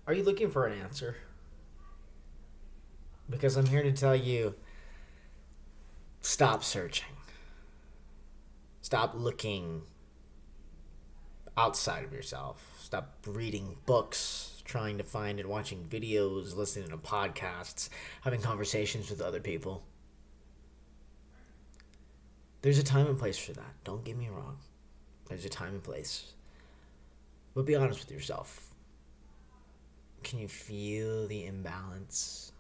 Are you looking for an answer? Because I'm here to tell you stop searching. Stop looking outside of yourself. Stop reading books, trying to find and watching videos, listening to podcasts, having conversations with other people. There's a time and place for that. Don't get me wrong. There's a time and place. But be honest with yourself. Can you feel the imbalance?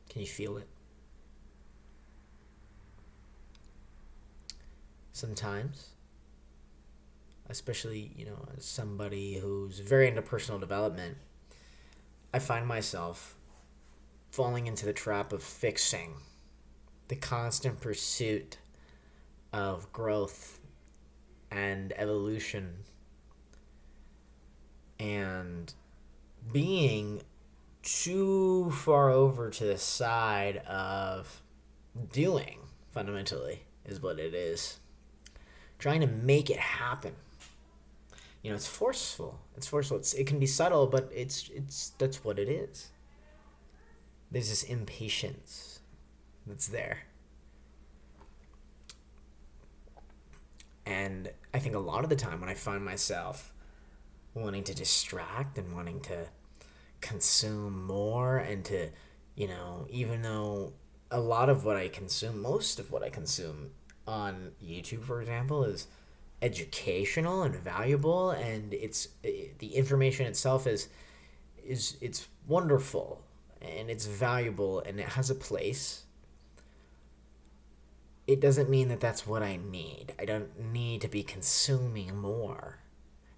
Can you feel it? Sometimes, especially, as somebody who's very into personal development, I find myself falling into the trap of fixing the constant pursuit of growth and evolution and being too far over to the side of doing, fundamentally, is what it is. Trying to make it happen. It's forceful. It can be subtle, but it's that's what it is. There's this impatience that's there. And I think a lot of the time when I find myself wanting to distract and wanting to consume more and to, even though a lot of what I consume, most of what I consume on YouTube, for example, is educational and valuable, and the information itself is it's wonderful and it's valuable and it has a place. It doesn't mean that that's what I need. I don't need to be consuming more.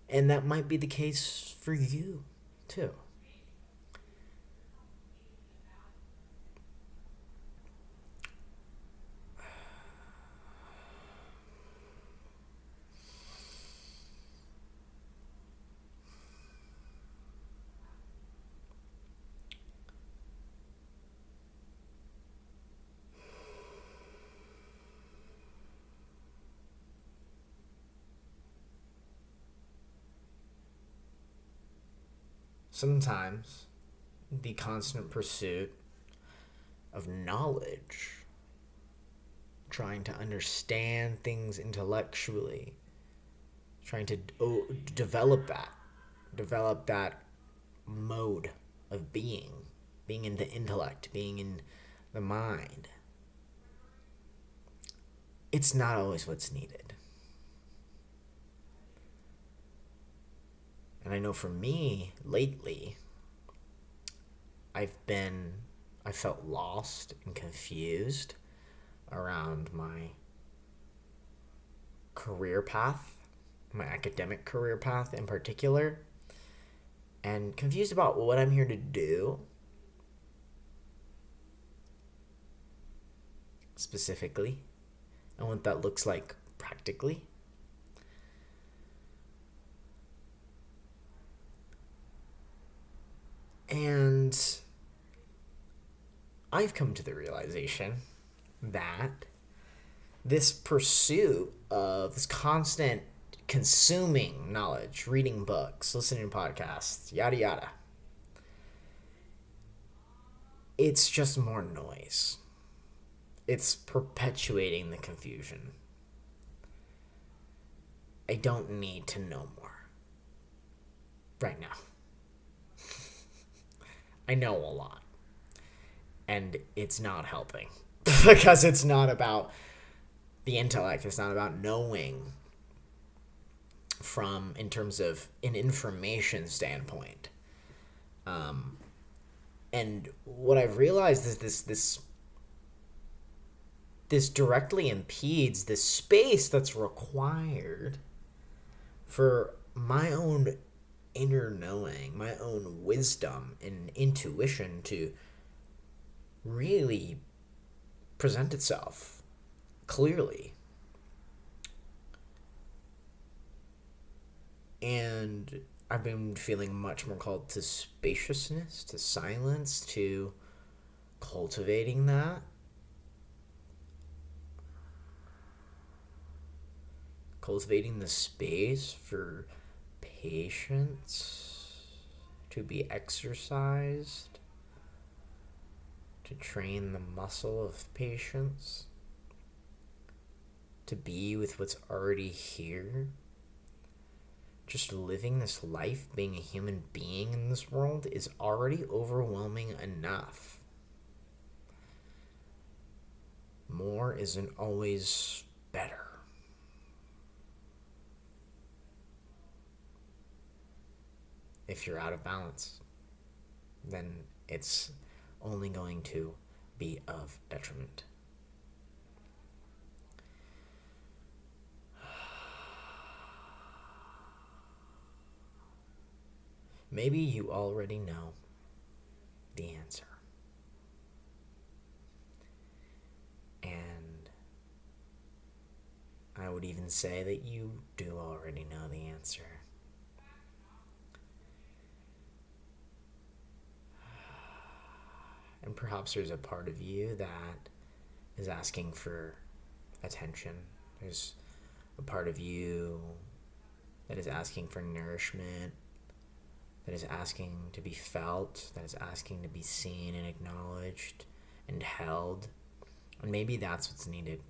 And that might be the case for you, too. Sometimes the constant pursuit of knowledge, trying to understand things intellectually, trying to develop that mode of being in the intellect, being in the mind. It's not always what's needed. And I know for me, lately, I've been, I felt lost and confused around my career path, my academic career path in particular, and confused about what I'm here to do specifically and what that looks like practically. And I've come to the realization that this pursuit of this constant consuming knowledge, reading books, listening to podcasts, yada yada, it's just more noise. It's perpetuating the confusion. I don't need to know more right now. I know a lot. And it's not helping. Because it's not about the intellect. It's not about knowing from, in terms of an information standpoint. And what I've realized is this directly impedes the space that's required for my own inner knowing, my own wisdom and intuition to really present itself clearly. And I've been feeling much more called to spaciousness, to silence, to cultivating that. cultivating the space for patience to be exercised, to train the muscle of patience, to be with what's already here. Just living this life, being a human being in this world, is already overwhelming enough. More isn't always better. If you're out of balance, then it's only going to be of detriment. Maybe you already know the answer. And I would even say that you do already know the answer. And perhaps there's a part of you that is asking for attention. There's a part of you that is asking for nourishment, that is asking to be felt, that is asking to be seen and acknowledged and held. And maybe that's what's needed.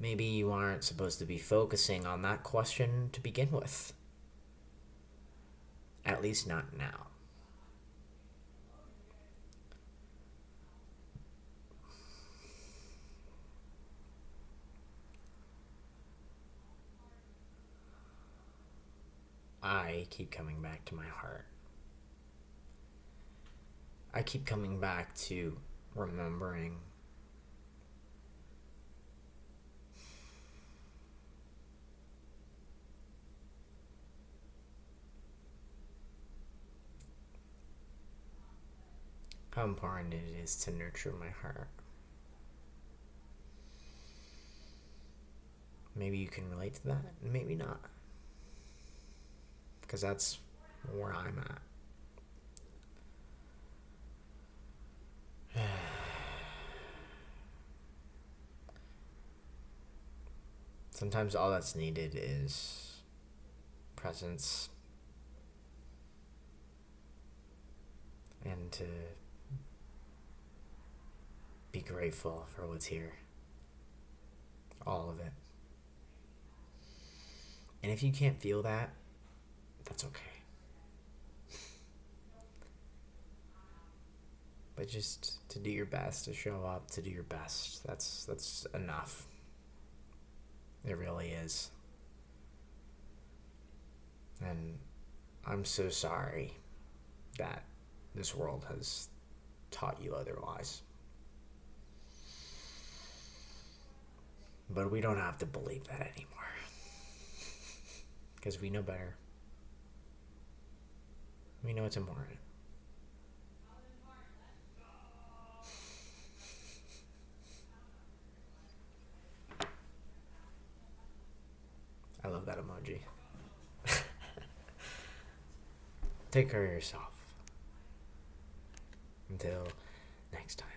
Maybe you aren't supposed to be focusing on that question to begin with. At least not now. I keep coming back to my heart. I keep coming back to remembering how important it is to nurture my heart. Maybe you can relate to that, and maybe not. Because that's where I'm at. Sometimes all that's needed is presence and to be grateful for what's here. All of it. And if you can't feel that, that's okay. But just to do your best, to show up, to do your best, that's enough. It really is. And I'm so sorry that this world has taught you otherwise. But we don't have to believe that anymore. Because we know better. We know it's important. I love that emoji. Take care of yourself. Until next time.